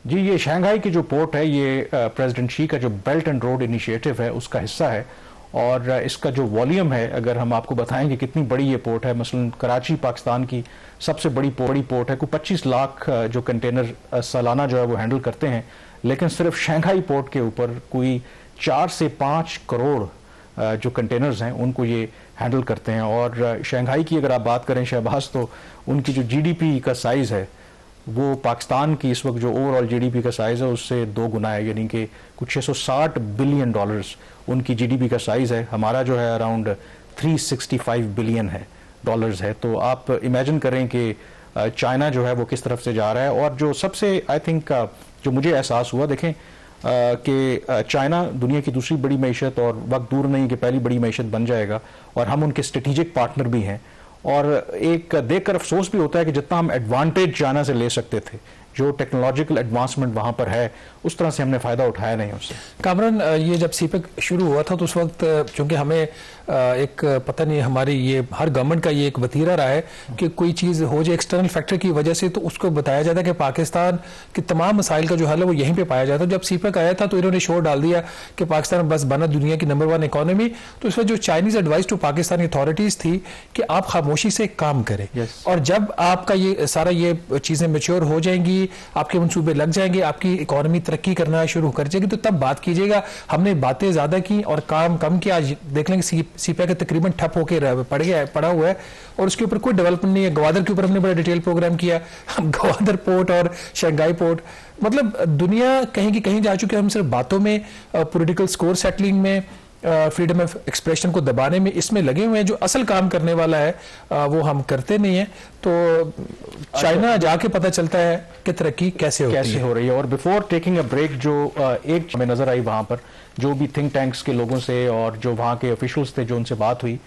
जी, ये शंघाई की जो पोर्ट है ये प्रेसिडेंट शी का जो बेल्ट एंड रोड इनिशिएटिव है उसका हिस्सा है और इसका जो वॉल्यूम है, अगर हम आपको बताएंगे कितनी बड़ी ये पोर्ट है, मसलन कराची पाकिस्तान की सबसे बड़ी पोर्ट है, कोई 25 लाख जो कंटेनर सालाना जो है वो हैंडल करते हैं, लेकिन सिर्फ शंघाई पोर्ट के ऊपर कोई 4 से 5 करोड़ जो कंटेनर्स हैं उनको ये हैंडल करते हैं। और शंघाई की अगर आप बात करें शहबाज, तो उनकी जो जीडीपी का साइज़ है वो पाकिस्तान की इस वक्त जो ओवरऑल जीडीपी का साइज़ है उससे 2 गुना है, यानी कि कुछ 660 बिलियन डॉलर्स उनकी जीडीपी का साइज़ है। हमारा जो है अराउंड 365 बिलियन है डॉलर्स है। तो आप इमेजिन करें कि चाइना जो है वो किस तरफ से जा रहा है। और जो सबसे आई थिंक जो मुझे एहसास हुआ, देखें कि चाइना दुनिया की दूसरी बड़ी मैशत और वक्त दूर नहीं कि पहली बड़ी मैशत बन जाएगा और हम उनके स्ट्रेटेजिक पार्टनर भी हैं। और एक देखकर अफसोस भी होता है कि जितना हम एडवांटेज चाइना से ले सकते थे, जो टेक्नोलॉजिकल एडवांसमेंट वहाँ पर है, उस तरह से हमने फ़ायदा उठाया नहीं उससे। कामरान, ये जब सीपेक शुरू हुआ था तो उस वक्त चूंकि हमें एक पता नहीं, हमारी ये हर गवर्नमेंट का ये एक वतीरा रहा है कि कोई चीज़ हो जाए एक्सटर्नल फैक्टर की वजह से तो उसको बताया जाता है कि पाकिस्तान के तमाम मसाइल का जो हल है वो यहीं पे पाया जाता है। जब सीपेक आया था तो इन्होंने शोर डाल दिया कि पाकिस्तान बस बना दुनिया की नंबर 1 इकॉनमी। तो इस वक्त जो Chinese advice to Pakistani authorities थी कि आप खामोशी से काम करें और जब आपका ये सारा ये चीज़ें मेच्योर हो जाएंगी, आपके मनसूबे लग जाएंगे, आपकी इकॉनमी तरक्की करना शुरू कर जाएगी, तो तब बात कीजिएगा। हमने बातें ज़्यादा की और काम कम किया। आज देख लेंगे सीपेक तकरीबन ठप होकर पड़ा हुआ है और उसके ऊपर कोई डेवलपमेंट नहीं है। गवादर के ऊपर हमने बड़ा डिटेल प्रोग्राम किया, गवादर पोर्ट और शंघाई पोर्ट, मतलब दुनिया कहीं की कहीं जा चुकी है। हम सिर्फ बातों में, पॉलिटिकल स्कोर सेटलिंग में, फ्रीडम ऑफ एक्सप्रेशन को दबाने में इसमें लगे हुए हैं। जो असल काम करने वाला है वो हम करते नहीं है। तो चाइना जाके पता चलता है कि तरक्की कैसे हो रही है। और बिफोर टेकिंग अ ब्रेक जो एक हमें नजर आई वहां पर जो भी थिंक टैंक्स के लोगों से और जो वहाँ के ऑफिशियल्स थे जो उनसे बात हुई,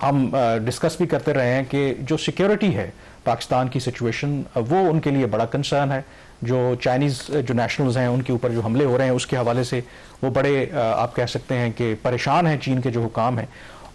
हम डिस्कस भी करते रहे हैं कि जो सिक्योरिटी है पाकिस्तान की सिचुएशन वो उनके लिए बड़ा कंसर्न है। जो चाइनीज़ जो नेशनल्स हैं उनके ऊपर जो हमले हो रहे हैं उसके हवाले से वो बड़े आप कह सकते हैं कि परेशान हैं चीन के जो हुकाम हैं।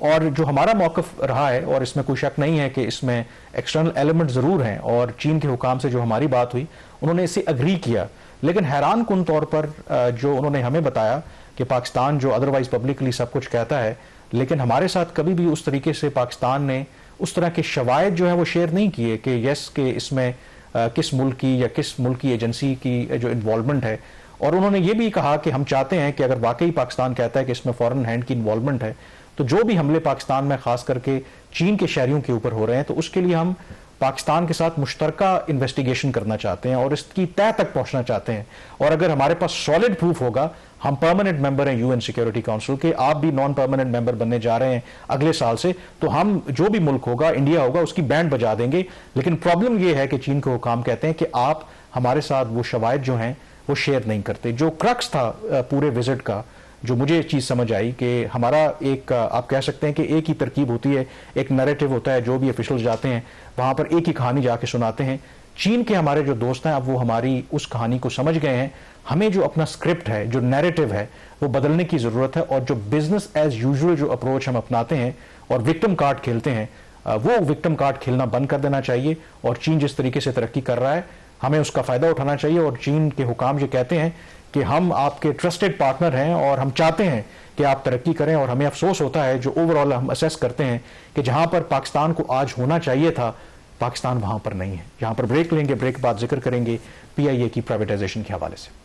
और जो हमारा मौक़िफ़ रहा है, और इसमें कोई शक नहीं है कि इसमें एक्सटर्नल एलिमेंट ज़रूर हैं, और चीन के हुकाम से जो हमारी बात हुई उन्होंने इसे अग्री किया, लेकिन हैरान कुन तौर पर जो उन्होंने हमें बताया कि पाकिस्तान जो अदरवाइज़ पब्लिकली सब कुछ कहता है, लेकिन हमारे साथ कभी भी उस तरीके से पाकिस्तान ने उस तरह के शवायद जो है वो शेयर नहीं किए कि यस कि इसमें किस मुल्क की या किस मुल्क की एजेंसी की जो इन्वॉल्वमेंट है। और उन्होंने ये भी कहा कि हम चाहते हैं कि अगर वाकई पाकिस्तान कहता है कि इसमें फॉरेन हैंड की इन्वॉल्वमेंट है तो जो भी हमले पाकिस्तान में खास करके चीन के शहरियों के ऊपर हो रहे हैं, तो उसके लिए हम पाकिस्तान के साथ मुश्तरका इन्वेस्टिगेशन करना चाहते हैं और इसकी तह तक पहुंचना चाहते हैं। और अगर हमारे पास सॉलिड प्रूफ होगा, हम परमानेंट मेंबर हैं यूएन सिक्योरिटी काउंसिल के, आप भी नॉन परमानेंट मेंबर बनने जा रहे हैं अगले साल से, तो हम जो भी मुल्क होगा, इंडिया होगा, उसकी बैंड बजा देंगे। लेकिन प्रॉब्लम यह है कि चीन के हुकाम कहते हैं कि आप हमारे साथ वो शवाहिद जो हैं वो शेयर नहीं करते। जो क्रक्स था पूरे विजिट का, जो मुझे चीज़ समझ आई कि हमारा एक, आप कह सकते हैं कि एक ही तरकीब होती है, एक नैरेटिव होता है, जो भी ऑफिशियल्स जाते हैं वहाँ पर एक ही कहानी जाके सुनाते हैं। चीन के हमारे जो दोस्त हैं अब वो हमारी उस कहानी को समझ गए हैं। हमें जो अपना स्क्रिप्ट है, जो नैरेटिव है, वो बदलने की ज़रूरत है और जो बिजनेस एज यूजुअल जो अप्रोच हम अपनाते हैं और विक्टिम कार्ड खेलते हैं, वो विक्टिम कार्ड खेलना बंद कर देना चाहिए। और चीन जिस तरीके से तरक्की कर रहा है, हमें उसका फ़ायदा उठाना चाहिए। और चीन के हुकाम ये कहते हैं कि हम आपके ट्रस्टेड पार्टनर हैं और हम चाहते हैं कि आप तरक्की करें। और हमें अफसोस होता है, जो ओवरऑल हम असेस करते हैं कि जहां पर पाकिस्तान को आज होना चाहिए था, पाकिस्तान वहां पर नहीं है। यहां पर ब्रेक लेंगे, ब्रेक के बाद जिक्र करेंगे पीआईए की प्राइवेटाइजेशन के हवाले से।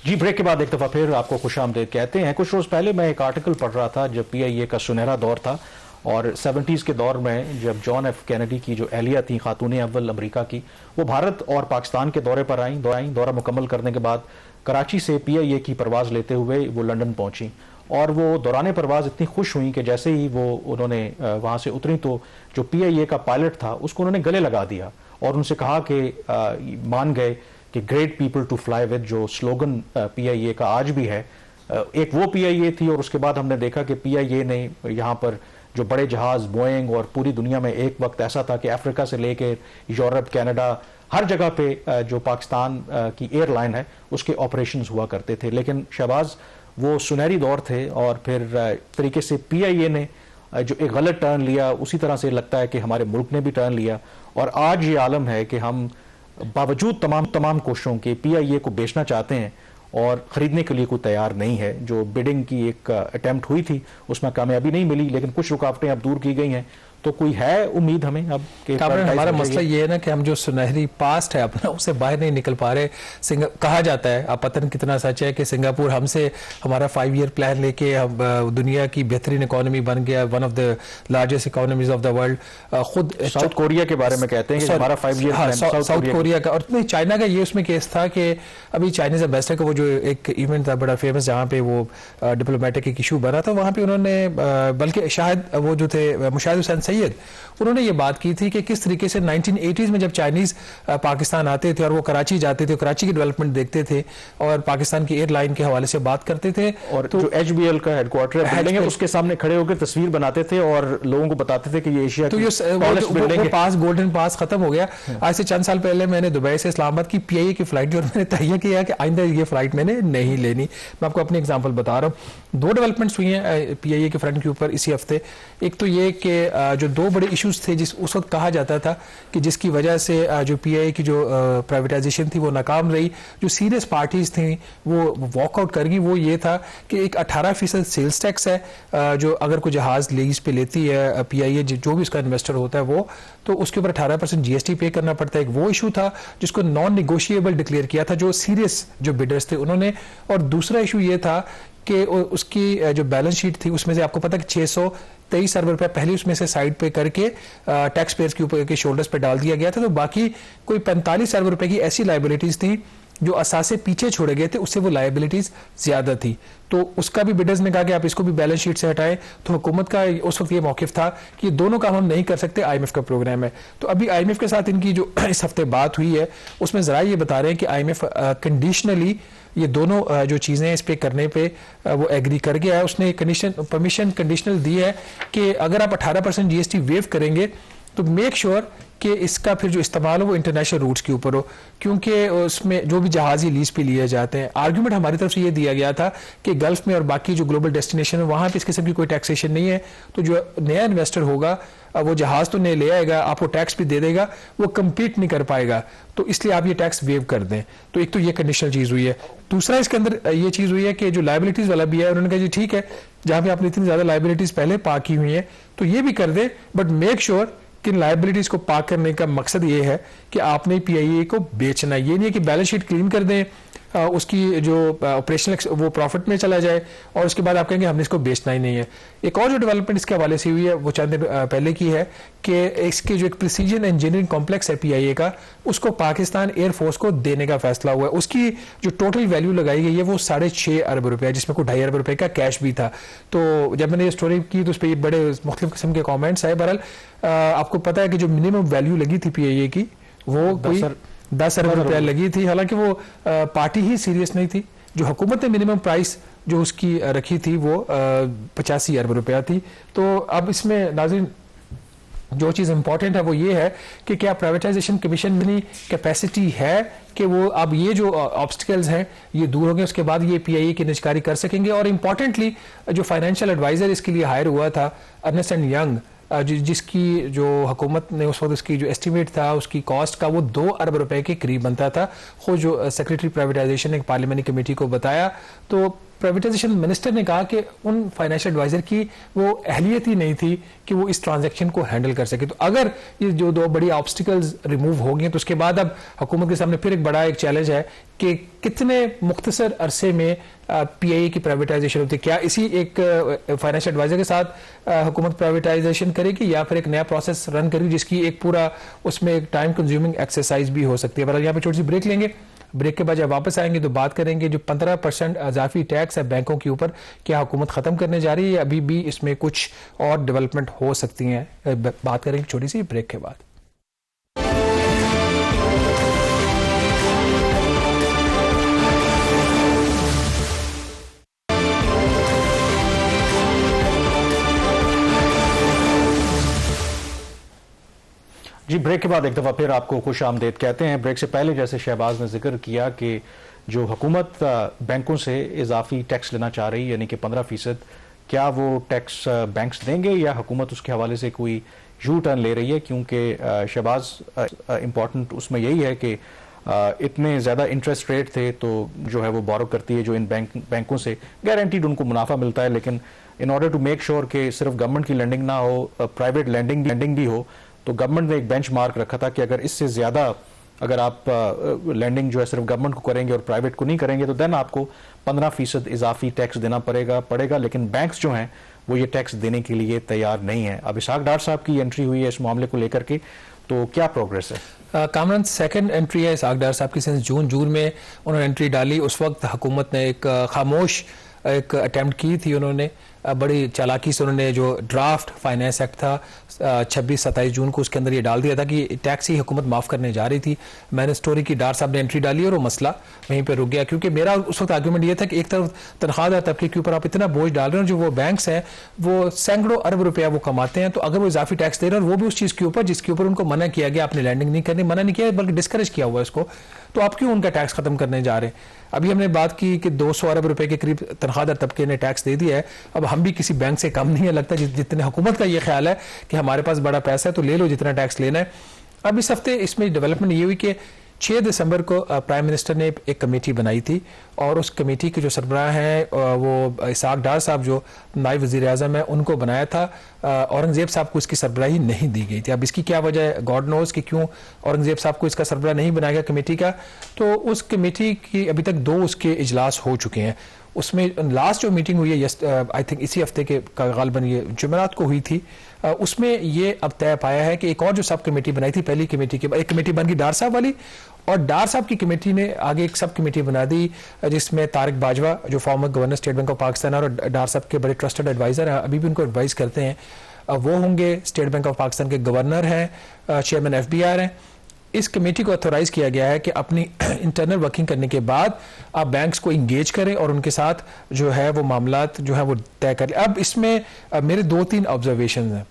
जी, ब्रेक के बाद एक दफ़ा फिर आपको खुशामदीद कहते हैं। कुछ रोज़ पहले मैं एक आर्टिकल पढ़ रहा था जब पीआईए का सुनहरा दौर था और 70s के दौर में जब जॉन एफ कैनेडी की जो एहलिया थी, खातून अव्वल अमेरिका की, वो भारत और पाकिस्तान के दौरे पर आईं। दौरा मुकम्मल करने के बाद कराची से पीआईए की परवाज़ लेते हुए वो लंदन पहुंची और वो दौरान परवाज़ इतनी खुश हुई कि जैसे ही वो उन्होंने वहाँ से उतरी तो जो पीआईए का पायलट था उसको उन्होंने गले लगा दिया और उनसे कहा कि मान गए कि great people to fly with, जो स्लोगन पीआईए का आज भी है। एक वो पीआईए थी और उसके बाद हमने देखा कि पीआईए ने यहाँ पर जो बड़े जहाज बोइंग, और पूरी दुनिया में एक वक्त ऐसा था कि अफ्रीका से लेकर यूरोप, कनाडा, हर जगह पे जो पाकिस्तान की एयरलाइन है उसके ऑपरेशंस हुआ करते थे। लेकिन शहबाज, वो सुनहरी दौर थे और फिर तरीके से पीआईए ने जो एक गलत टर्न लिया, उसी तरह से लगता है कि हमारे मुल्क ने भी टर्न लिया। और आज ये आलम है कि हम बावजूद तमाम कोशिशों के पीआईए को बेचना चाहते हैं और ख़रीदने के लिए कोई तैयार नहीं है। जो बिडिंग की एक अटेम्प्ट हुई थी उसमें कामयाबी नहीं मिली, लेकिन कुछ रुकावटें अब दूर की गई हैं। तो कोई है उम्मीद हमें अब कि हमारा मसला ये है ना कि हम जो सुनहरी पास्ट है अपना, उससे बाहर नहीं निकल पा रहे। कहा जाता है, अब पता नहीं कितना सच है, कि सिंगापुर हमसे हमारा 5 ईयर प्लान लेके अब दुनिया की बेहतरीन इकोनॉमी बन गया, one of the largest economies of the world. खुद साउथ कोरिया के बारे में कहते हैं कि हमारा 5 ईयर प्लान साउथ कोरिया का, और नहीं चाइना का ये उसमें केस था कि अभी चाइनीज एम्बेसडर का वो जो एक इवेंट था बड़ा फेमस, जहाँ पे वो डिप्लोमेटिक एक इशू बना था, वहाँ पे उन्होंने बल्कि शायद वो जो थे मुशाहिद हुसैन सैयद, उन्होंने ये बात की थी कि किस तरीके से 1980s में जब चाइनीज पाकिस्तान आते थे और वो कराची जाते थे, कराची की डेवलपमेंट देखते थे और पाकिस्तान की एयरलाइन के हवाले से बात करते थे, और तो जो एचबीएल का हेडक्वार्टर बिल्डिंग है उसके सामने खड़े होकर तस्वीर बनाते थे और लोगों को बताते थे कि ये एशिया की टॉलेस्ट बिल्डिंग है। पास गोल्डन पास खत्म हो गया। आज से चंद साल पहले मैंने दुबई से इस्लामाबाद की पीआईए की फ्लाइट जो मैंने तय किया कि आइंदा ये फ्लाइट मैंने नहीं लेनी। मैं आपको अपनी एग्जांपल बता रहा हूँ। 2 डेवलपमेंट्स हुई हैं पीआईए के फ्रंट के ऊपर इसी हफ्ते। एक तो ये कि जो 2 बड़े इश्यूज थे जिस उस वक्त कहा जाता था कि जिसकी वजह से जो पीआईए की जो प्राइवेटाइजेशन थी वो नाकाम रही, जो सीरियस पार्टीज थी वो वॉकआउट कर गई, वो ये था कि एक 18% सेल्स टैक्स है जो अगर कोई जहाज लीज पे लेती है पीआईए, जो भी उसका इन्वेस्टर होता है वो, तो उसके ऊपर 18% जीएसटी पे करना पड़ता है। एक वो इशू था जिसको नॉन निगोशिएबल डिक्लेयर किया था जो सीरियस जो बिडर्स थे उन्होंने। और दूसरा इशू ये था कि उसकी जो बैलेंस शीट थी उसमें से आपको पता है कि 623 अरब रुपए पहले उसमें से साइड पे करके टैक्स पेयर्स के ऊपर के शोल्डर्स पे डाल दिया गया था। तो बाकी कोई 45 अरब रुपए की ऐसी लाइबिलिटीज थी जो असासे पीछे छोड़े गए थे, उससे वो लाइबिलिटीज ज्यादा थी। तो उसका भी बिडर्स ने कहा कि आप इसको भी बैलेंस शीट से हटाएं। तो हुकूमत का उस वक्त ये मौकिफ था कि ये दोनों काम हम नहीं कर सकते, आईएमएफ का प्रोग्राम है। तो अभी आईएमएफ के साथ इनकी जो इस हफ्ते बात हुई है उसमें जरा ये बता रहे हैं कि आईएमएफ कंडीशनली ये दोनों जो चीज़ें इस पे करने पे वो एग्री कर गया है। उसने परमिशन कंडीशनल दी है कि अगर आप 18% जीएसटी वेव करेंगे तो मेक श्योर कि इसका फिर जो इस्तेमाल हो वो इंटरनेशनल रूट्स के ऊपर हो, क्योंकि उसमें जो भी जहाज़ी लीज पे लिए जाते हैं, आर्गुमेंट हमारी तरफ से ये दिया गया था कि गल्फ में और बाकी जो ग्लोबल डेस्टिनेशन है वहाँ पे इस किस्म की कोई टैक्सेशन नहीं है, तो जो नया इन्वेस्टर होगा वो जहाज़ तो नए ले आएगा, आपको टैक्स भी दे देगा, वो कम्पीट नहीं कर पाएगा, तो इसलिए आप ये टैक्स वेव कर दें। तो एक तो ये कंडीशनल चीज़ हुई है। दूसरा इसके अंदर ये चीज़ हुई है कि जो लाइबिलिटीज़ वाला भी है, उन्होंने कहा जी ठीक है, जहाँ पे आपने इतनी ज़्यादा लाइबिलिटीज़ पहले पा की हुई हैं तो ये भी कर दे, बट मेक श्योर कि लाइबिलिटीज को पाक करने का मकसद ये है कि आपने पीआईए को बेचना, ये नहीं है कि बैलेंस शीट क्लीन कर दें, उसकी जो ऑपरेशनल वो प्रॉफिट में चला जाए और उसके बाद आप कहेंगे हमने इसको बेचना ही नहीं है। एक और जो डेवलपमेंट इसके हवाले से हुई है वो चंद दिन पहले की है कि इसके जो एक प्रिसीजन इंजीनियरिंग कॉम्प्लेक्स है पीआईए का, उसको पाकिस्तान एयरफोर्स को देने का फैसला हुआ है। उसकी जो टोटल वैल्यू लगाई गई है वो 6.5 अरब रुपये, जिसमें कोई 2.5 अरब रुपये का कैश भी था। तो जब मैंने ये स्टोरी की तो उस पर बड़े मुख्तलिफ किस्म के कॉमेंट्स आए। बहरहाल आपको पता है कि जो मिनिमम वैल्यू लगी थी पीआईए की वो कोई 10 अरब रुपया लगी थी, हालांकि वो पार्टी ही सीरियस नहीं थी। जो हुकूमत ने मिनिमम प्राइस जो उसकी रखी थी वो 85 अरब रुपया थी। तो अब इसमें नाज़रीन जो चीज़ इंपॉर्टेंट है वो ये है कि क्या प्राइवेटाइजेशन कमीशन में कैपेसिटी है कि वो अब ये जो ऑब्स्टिकल्स हैं ये दूर होंगे, उसके बाद ये पीआईए की निजकारी कर सकेंगे। और इम्पॉर्टेंटली जो फाइनेंशियल एडवाइज़र इसके लिए हायर हुआ था अर्नेस्ट एंड यंग, जिसकी जो हुकूमत ने उस वक्त उसकी जो एस्टिमेट था उसकी कॉस्ट का वो 2 अरब रुपए के करीब बनता था। खुद जो सेक्रेटरी प्राइवेटाइजेशन एक पार्लियामेंट्री कमेटी को बताया तो प्राइवेटाइजेशन मिनिस्टर ने कहा कि उन फाइनेंशियल एडवाइजर की वो अहलियत ही नहीं थी कि वो इस ट्रांजैक्शन को हैंडल कर सके। तो अगर ये जो 2 बड़ी ऑब्स्टिकल्स रिमूव हो गए तो उसके बाद अब हुकूमत के सामने फिर एक बड़ा एक चैलेंज है कि कितने मुख्तसर अरसे में पीआईए की प्राइवेटाइजेशन होती है। क्या इसी एक फाइनेंशियल एडवाइजर के साथ हुकूमत प्राइवेटाइजेशन करेगी या फिर एक नया प्रोसेस रन करेगी जिसकी एक पूरा उसमें एक टाइम कंज्यूमिंग एक्सरसाइज भी हो सकती है। बहरहाल यहाँ पे छोटी सी ब्रेक लेंगे, ब्रेक के बाद जब वापस आएंगे तो बात करेंगे जो 15% इजाफी टैक्स है बैंकों के ऊपर, क्या हुकूमत ख़त्म करने जा रही है या अभी भी इसमें कुछ और डेवलपमेंट हो सकती हैं। बात करेंगे छोटी सी ब्रेक के बाद। जी ब्रेक के बाद एक दफ़ा फिर आपको खुश आमदेद कहते हैं। ब्रेक से पहले जैसे शहबाज ने जिक्र किया कि जो हुकूमत बैंकों से इजाफी टैक्स लेना चाह रही है यानी कि 15%, क्या वो टैक्स बैंक्स देंगे या हुकूमत उसके हवाले से कोई यू टर्न ले रही है? क्योंकि शहबाज इम्पॉर्टेंट उसमें यही है कि इतने ज़्यादा इंटरेस्ट रेट थे तो जो है वो बोरो करती है जो इन बैंकों से गारंटीड उनको मुनाफा मिलता है, लेकिन in order to make sure कि सिर्फ गवर्नमेंट की लैंडिंग ना हो, प्राइवेट लैंडिंग भी हो, तो गवर्नमेंट ने एक बेंचमार्क रखा था कि अगर इससे ज़्यादा अगर आप लैंडिंग जो है सिर्फ गवर्नमेंट को करेंगे और प्राइवेट को नहीं करेंगे तो देन आपको 15% इजाफी टैक्स देना पड़ेगा। लेकिन बैंक्स जो हैं वो ये टैक्स देने के लिए तैयार नहीं है। अब इसाक डार साहब की एंट्री हुई है इस मामले को लेकर के, तो क्या प्रोग्रेस है? कामरान सेकंड एंट्री है इसाक डार साहब की। सिंस जून में उन्होंने एंट्री डाली, उस वक्त हुकूमत ने एक खामोश एक अटैम्प्ट की थी। उन्होंने बड़ी चालाकी से उन्होंने जो ड्राफ्ट फाइनेंस एक्ट था 26-27 जून को उसके अंदर ये डाल दिया था कि टैक्स ही हुकूमत माफ़ करने जा रही थी। मैंने स्टोरी की, डार साहब ने एंट्री डाली और वो मसला वहीं पर रुक गया, क्योंकि मेरा उस वक्त आर्गूमेंट ये था कि एक तरफ तनख्वाहदार तबके के ऊपर आप इतना बोझ डाल रहे हो, जो वो बैंक्स हैं वो सैकड़ों अरब रुपया वो कमाते हैं, तो अगर वो इजाफी टैक्स दे रहे हैं और वो भी उस चीज़ के ऊपर जिसके ऊपर उनको मना किया गया, आपने लैंडिंग नहीं करनी, मना नहीं किया बल्कि डिस्करेज किया हुआ है इसको, तो आप क्यों उनका टैक्स खत्म करने जा रहे हैं? अभी हमने बात की कि 200 अरब रुपए के करीब तनख्वाहदार तबके ने टैक्स दे दिया है। अब हम भी किसी बैंक से कम नहीं है, लगता है जितने हुकूमत का ये ख्याल है कि हमारे पास बड़ा पैसा है तो ले लो जितना टैक्स लेना है। अब इस हफ्ते इसमें डेवलपमेंट ये हुई कि 6 दिसंबर को प्राइम मिनिस्टर ने एक कमेटी बनाई थी और उस कमेटी के जो सरबराह हैं वो इसाक डार साहब जो नायब वज़ीर आज़म है उनको बनाया था। औरंगज़ेब साहब को इसकी सरबराही नहीं दी गई थी। अब इसकी क्या वजह है, गॉड नोज़ कि क्यों औरंगज़ेब साहब को इसका सरबराह नहीं बनाया गया कमेटी का। तो उस कमेटी की अभी तक 2 उसके इजलास हो चुके हैं। उसमें लास्ट जो मीटिंग हुई है आई थिंक इसी हफ्ते के गालिबन ये जुमेरात को हुई थी, उसमें ये अब तय पाया है कि एक और जो सब कमेटी बनाई थी पहली कमेटी के बाद, एक कमेटी बन गई डार साहब वाली और डार साहब की कमेटी ने आगे एक सब कमेटी बना दी जिसमें तारिक बाजवा जो former governor state bank of Pakistan और डार साहब के बड़े ट्रस्टेड एडवाइज़र हैं, अभी भी उनको एडवाइस करते हैं, वो होंगे। स्टेट बैंक ऑफ पाकिस्तान के गवर्नर हैं, चेयरमैन FBR हैं। इस कमेटी को ऑथोराइज किया गया है कि अपनी इंटरनल वर्किंग करने के बाद आप बैंक्स को इंगेज करें और उनके साथ जो है वो मामलात जो है वो तय कर लें। अब इसमें मेरे 2-3 ऑब्जर्वेशन हैं।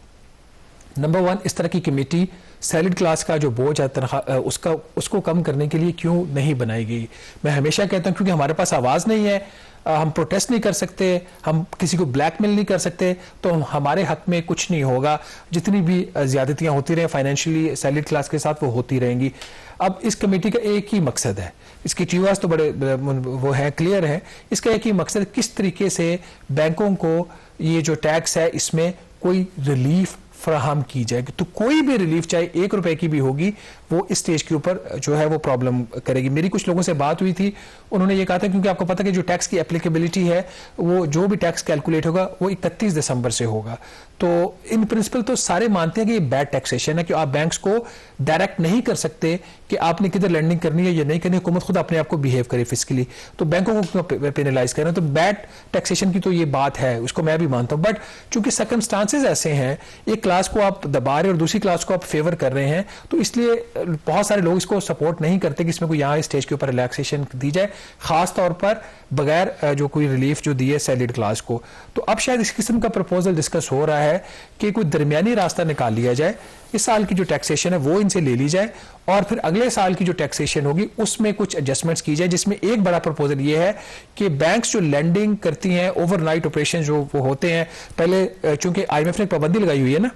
नंबर वन, इस तरह की कमेटी सैलरीड क्लास का जो बोझ है तनख्वाह उसको कम करने के लिए क्यों नहीं बनाई गई? मैं हमेशा कहता हूं क्योंकि हमारे पास आवाज़ नहीं है, हम प्रोटेस्ट नहीं कर सकते, हम किसी को ब्लैकमेल नहीं कर सकते, तो हमारे हक में कुछ नहीं होगा। जितनी भी ज्यादतियां होती रहे फाइनेंशियली सैलरीड क्लास के साथ, वो होती रहेंगी। अब इस कमेटी का एक ही मकसद है, इसकी टीवास तो बड़े वो है, क्लियर है। इसका एक ही मकसद, किस तरीके से बैंकों को ये जो टैक्स है इसमें कोई रिलीफ फराहम की जाएगी। तो कोई भी रिलीफ चाहे 1 रुपए की भी होगी, वो इस स्टेज के ऊपर जो है वो प्रॉब्लम करेगी। मेरी कुछ लोगों से बात हुई थी, उन्होंने ये कहा था क्योंकि आपको पता है कि जो टैक्स की एप्लीकेबिलिटी है, वो जो भी टैक्स कैलकुलेट होगा वो 31 दिसंबर से होगा। तो इन प्रिंसिपल तो सारे मानते हैं कि ये बैड टैक्सेशन है, कि आप बैंक्स को डायरेक्ट नहीं कर सकते कि आपने किधर लैंडिंग करनी है या नहीं करनी, हुकूमत खुद अपने आप को बिहेव करे फिस्कली, तो बैंकों को क्यों पेनलाइज करें? तो बैड टैक्सेशन की तो ये बात है, उसको मैं भी मानता हूं। बट चूंकि सर्कमस्टांसेस ऐसे हैं, एक क्लास को आप दबा रहे और दूसरी क्लास को आप फेवर कर रहे हैं, तो इसलिए बहुत सारे लोग इसको सपोर्ट नहीं करते कि इसमें कोई यहाँ स्टेज के ऊपर रिलैक्सेशन दी जाए, खास तौर पर बगैर जो कोई रिलीफ जो दी है सैलरीड क्लास को। तो अब शायद इस किस्म का प्रपोजल डिस्कस हो रहा है कि कोई दरमियानी रास्ता निकाल लिया जाए, इस साल की जो टैक्सेशन है वो इनसे ले ली जाए और फिर अगले साल की जो टैक्सेशन होगी उसमें कुछ एडजस्टमेंट्स की जाए, जिसमें एक बड़ा प्रपोजल ये है कि बैंक्स जो लैंडिंग करती हैं, ओवरनाइट ऑपरेशन जो वो होते हैं, पहले चूंकि IMF ने पाबंदी लगाई हुई है ना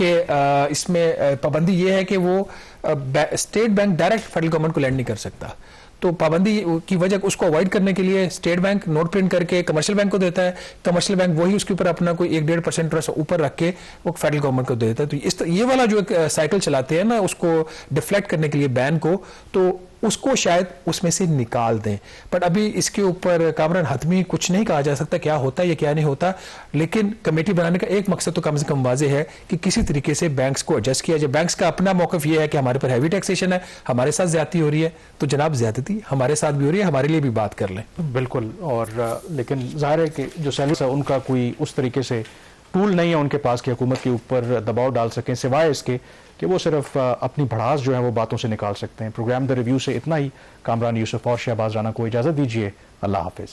कि इसमें पाबंदी ये है कि वो state bank direct federal government को लैंड नहीं कर सकता। तो पाबंदी की वजह उसको अवॉइड करने के लिए स्टेट बैंक नोट प्रिंट करके कमर्शियल बैंक को देता है, कमर्शियल बैंक वही उसके ऊपर अपना कोई 1-1.5% ऊपर रख के वो फेडरल गवर्नमेंट को देता है। तो ये वाला जो एक साइकिल चलाते हैं ना, उसको डिफ्लेक्ट करने के लिए बैन को, तो उसको शायद उसमें से निकाल दें। बट अभी इसके ऊपर कामरान हतमी कुछ नहीं कहा जा सकता क्या होता है या क्या नहीं होता, लेकिन कमेटी बनाने का एक मकसद तो कम से कम वाज़ेह है कि किसी तरीके से बैंक्स को एडजस्ट किया जाए। बैंक्स का अपना मौक़िफ़ ये है कि हमारे पर हैवी टैक्सेशन है, हमारे साथ ज्यादती हो रही है, तो जनाब ज्यादती हमारे साथ भी हो रही है, हमारे लिए भी बात कर लें। बिल्कुल। और लेकिन जाहिर है कि जो सैलरीज है उनका कोई उस तरीके से टूल नहीं है उनके पास कि हुकूमत के ऊपर दबाव डाल सकें, सिवाय इसके कि वो सिर्फ अपनी भड़ास जो है वो बातों से निकाल सकते हैं। प्रोग्राम द रिव्यू से इतना ही। कामरान यूसुफ और शहबाज राना को इजाज़त दीजिए। अल्लाह हाफिज़।